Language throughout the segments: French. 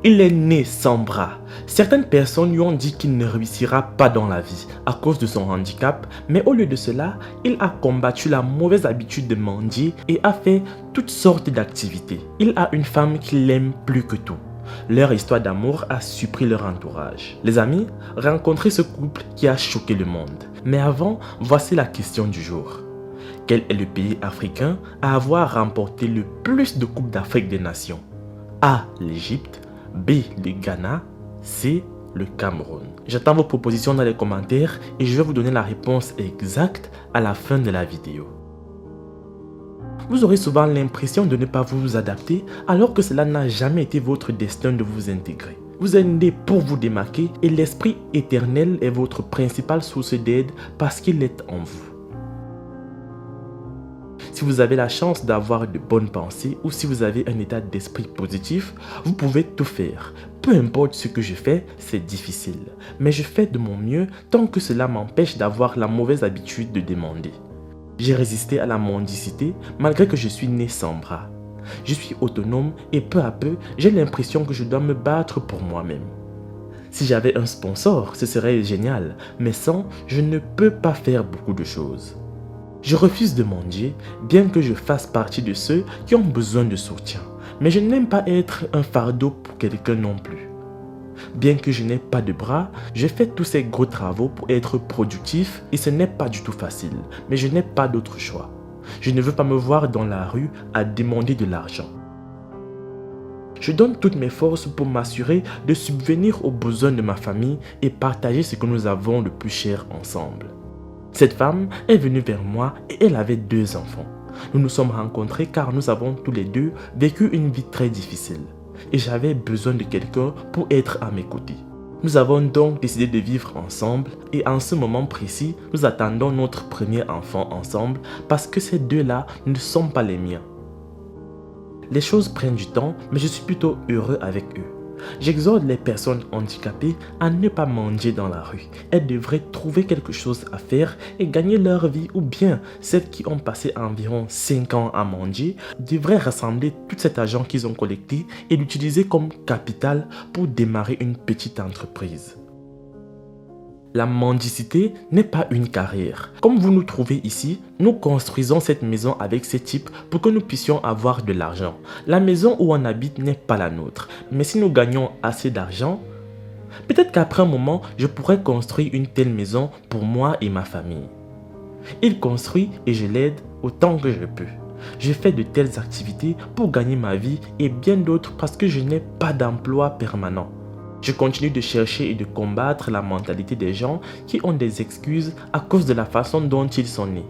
Il est né sans bras. Certaines personnes lui ont dit qu'il ne réussira pas dans la vie à cause de son handicap, mais au lieu de cela, il a combattu la mauvaise habitude de mendier et a fait toutes sortes d'activités. Il a une femme qui l'aime plus que tout. Leur histoire d'amour a surpris leur entourage. Les amis, rencontrez ce couple qui a choqué le monde. Mais avant, voici la question du jour. Quel est le pays africain à avoir remporté le plus de Coupes d'Afrique des Nations? A. L'Égypte, B. Le Ghana, C. Le Cameroun. J'attends vos propositions dans les commentaires et je vais vous donner la réponse exacte à la fin de la vidéo. Vous aurez souvent l'impression de ne pas vous adapter alors que cela n'a jamais été votre destin de vous intégrer. Vous êtes né pour vous démarquer et l'Esprit éternel est votre principale source d'aide parce qu'il est en vous. Si vous avez la chance d'avoir de bonnes pensées ou si vous avez un état d'esprit positif, vous pouvez tout faire. Peu importe ce que je fais, c'est difficile. Mais je fais de mon mieux tant que cela m'empêche d'avoir la mauvaise habitude de demander. J'ai résisté à la mendicité malgré que je suis né sans bras. Je suis autonome et peu à peu, j'ai l'impression que je dois me battre pour moi-même. Si j'avais un sponsor, ce serait génial, mais sans, je ne peux pas faire beaucoup de choses. Je refuse de mendier, bien que je fasse partie de ceux qui ont besoin de soutien. Mais je n'aime pas être un fardeau pour quelqu'un non plus. Bien que je n'ai pas de bras, je fais tous ces gros travaux pour être productif et ce n'est pas du tout facile. Mais je n'ai pas d'autre choix. Je ne veux pas me voir dans la rue à demander de l'argent. Je donne toutes mes forces pour m'assurer de subvenir aux besoins de ma famille et partager ce que nous avons de plus cher ensemble. Cette femme est venue vers moi et elle avait 2 enfants. Nous nous sommes rencontrés car nous avons tous les deux vécu une vie très difficile. Et j'avais besoin de quelqu'un pour être à mes côtés. Nous avons donc décidé de vivre ensemble et en ce moment précis, nous attendons notre premier enfant ensemble parce que ces deux-là ne sont pas les miens. Les choses prennent du temps, mais je suis plutôt heureux avec eux. J'exhorte les personnes handicapées à ne pas mendier dans la rue. Elles devraient trouver quelque chose à faire et gagner leur vie, ou bien celles qui ont passé environ 5 ans à mendier devraient rassembler tout cet argent qu'ils ont collecté et l'utiliser comme capital pour démarrer une petite entreprise. La mendicité n'est pas une carrière. Comme vous nous trouvez ici, nous construisons cette maison avec ces types pour que nous puissions avoir de l'argent. La maison où on habite n'est pas la nôtre, mais si nous gagnons assez d'argent, peut-être qu'après un moment, je pourrais construire une telle maison pour moi et ma famille. Il construit et je l'aide autant que je peux. Je fais de telles activités pour gagner ma vie et bien d'autres parce que je n'ai pas d'emploi permanent. Je continue de chercher et de combattre la mentalité des gens qui ont des excuses à cause de la façon dont ils sont nés.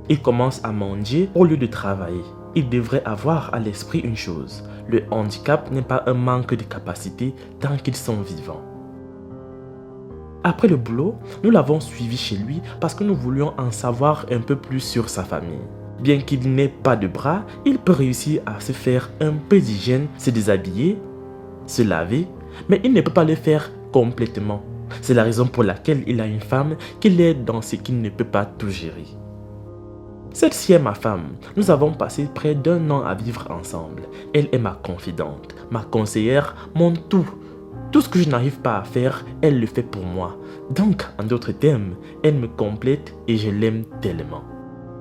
Ils commencent à mendier au lieu de travailler. Ils devraient avoir à l'esprit une chose. Le handicap n'est pas un manque de capacité tant qu'ils sont vivants. Après le boulot, nous l'avons suivi chez lui parce que nous voulions en savoir un peu plus sur sa famille. Bien qu'il n'ait pas de bras, il peut réussir à se faire un peu d'hygiène, se déshabiller, se laver, mais il ne peut pas le faire complètement. C'est la raison pour laquelle il a une femme qui l'aide dans ce qu'il ne peut pas tout gérer. Celle-ci est ma femme. Nous avons passé près d'1 an à vivre ensemble. Elle est ma confidente, ma conseillère, mon tout. Tout ce que je n'arrive pas à faire, elle le fait pour moi. Donc, en d'autres termes, elle me complète et je l'aime tellement.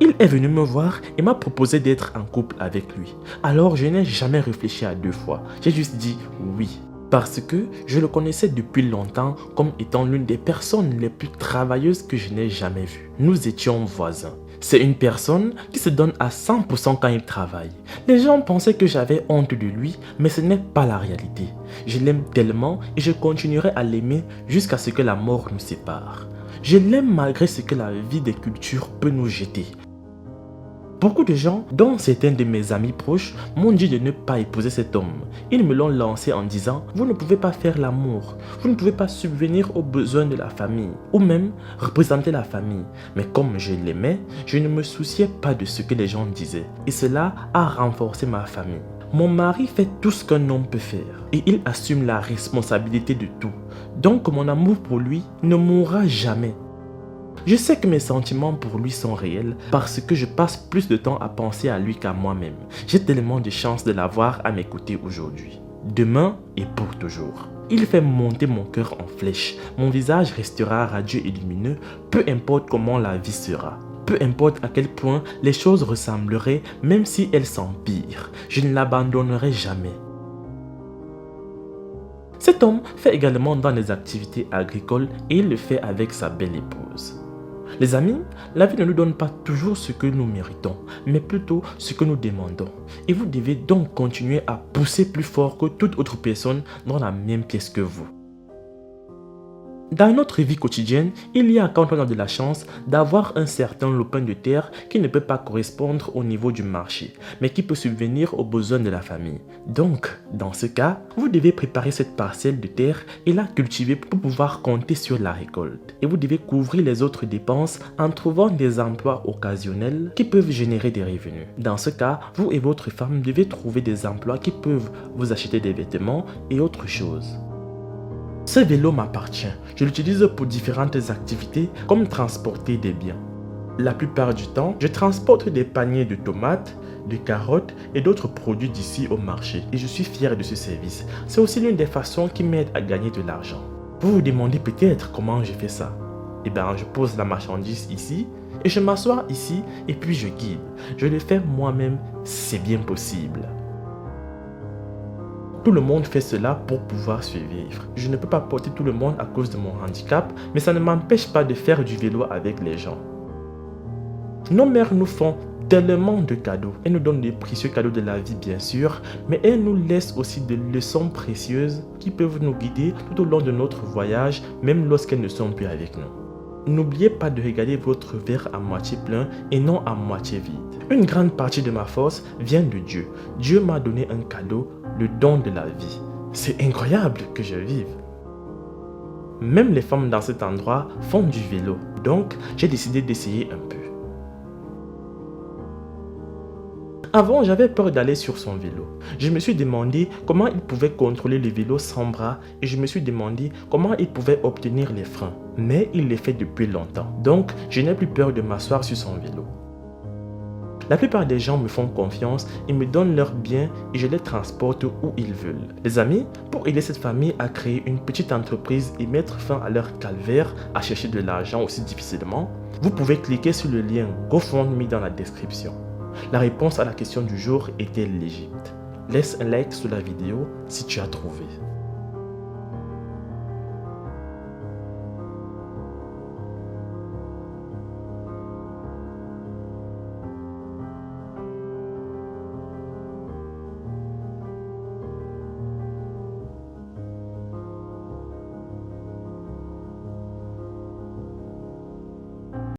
Il est venu me voir et m'a proposé d'être en couple avec lui. Alors, je n'ai jamais réfléchi à 2 fois. J'ai juste dit oui. Parce que je le connaissais depuis longtemps comme étant l'une des personnes les plus travailleuses que je n'ai jamais vues. Nous étions voisins. C'est une personne qui se donne à 100% quand il travaille. Les gens pensaient que j'avais honte de lui, mais ce n'est pas la réalité. Je l'aime tellement et je continuerai à l'aimer jusqu'à ce que la mort nous sépare. Je l'aime malgré ce que la vie des cultures peut nous jeter. Beaucoup de gens, dont certains de mes amis proches, m'ont dit de ne pas épouser cet homme. Ils me l'ont lancé en disant « Vous ne pouvez pas faire l'amour, vous ne pouvez pas subvenir aux besoins de la famille, ou même représenter la famille. » Mais comme je l'aimais, je ne me souciais pas de ce que les gens disaient. Et cela a renforcé ma famille. Mon mari fait tout ce qu'un homme peut faire et il assume la responsabilité de tout. Donc mon amour pour lui ne mourra jamais. Je sais que mes sentiments pour lui sont réels parce que je passe plus de temps à penser à lui qu'à moi-même. J'ai tellement de chance de l'avoir à mes côtés aujourd'hui. demain et pour toujours. Il fait monter mon cœur en flèche. Mon visage restera radieux et lumineux, peu importe comment la vie sera. Peu importe à quel point les choses ressembleraient, même si elles s'empirent. Je ne l'abandonnerai jamais. Cet homme fait également dans les activités agricoles et il le fait avec sa belle épouse. Les amis, la vie ne nous donne pas toujours ce que nous méritons, mais plutôt ce que nous demandons. Et vous devez donc continuer à pousser plus fort que toute autre personne dans la même pièce que vous. Dans notre vie quotidienne, il y a quand on a de la chance d'avoir un certain lopin de terre qui ne peut pas correspondre au niveau du marché, mais qui peut subvenir aux besoins de la famille. Donc, dans ce cas, vous devez préparer cette parcelle de terre et la cultiver pour pouvoir compter sur la récolte. Et vous devez couvrir les autres dépenses en trouvant des emplois occasionnels qui peuvent générer des revenus. Dans ce cas, vous et votre femme devez trouver des emplois qui peuvent vous acheter des vêtements et autres choses. Ce vélo m'appartient. Je l'utilise pour différentes activités comme transporter des biens. La plupart du temps, je transporte des paniers de tomates, de carottes et d'autres produits d'ici au marché et je suis fier de ce service. C'est aussi l'une des façons qui m'aide à gagner de l'argent. Vous vous demandez peut-être comment je fais ça. Eh bien, je pose la marchandise ici et je m'assois ici et puis je guide. Je le fais moi-même, c'est bien possible. Tout le monde fait cela pour pouvoir survivre. Je ne peux pas porter tout le monde à cause de mon handicap, mais ça ne m'empêche pas de faire du vélo avec les gens. Nos mères nous font tellement de cadeaux. Elles nous donnent des précieux cadeaux de la vie bien sûr, mais elles nous laissent aussi des leçons précieuses qui peuvent nous guider tout au long de notre voyage, même lorsqu'elles ne sont plus avec nous. N'oubliez pas de regarder votre verre à moitié plein et non à moitié vide. Une grande partie de ma force vient de Dieu. Dieu m'a donné un cadeau, le don de la vie. C'est incroyable que je vive. Même les femmes dans cet endroit font du vélo, donc j'ai décidé d'essayer un peu. Avant, j'avais peur d'aller sur son vélo. Je me suis demandé comment il pouvait contrôler le vélo sans bras et je me suis demandé comment il pouvait obtenir les freins. Mais il les fait depuis longtemps, donc je n'ai plus peur de m'asseoir sur son vélo. La plupart des gens me font confiance, ils me donnent leurs biens et je les transporte où ils veulent. Les amis, pour aider cette famille à créer une petite entreprise et mettre fin à leur calvaire à chercher de l'argent aussi difficilement, vous pouvez cliquer sur le lien GoFundMe dans la description. La réponse à la question du jour était l'Égypte. Laisse un like sous la vidéo si tu as trouvé.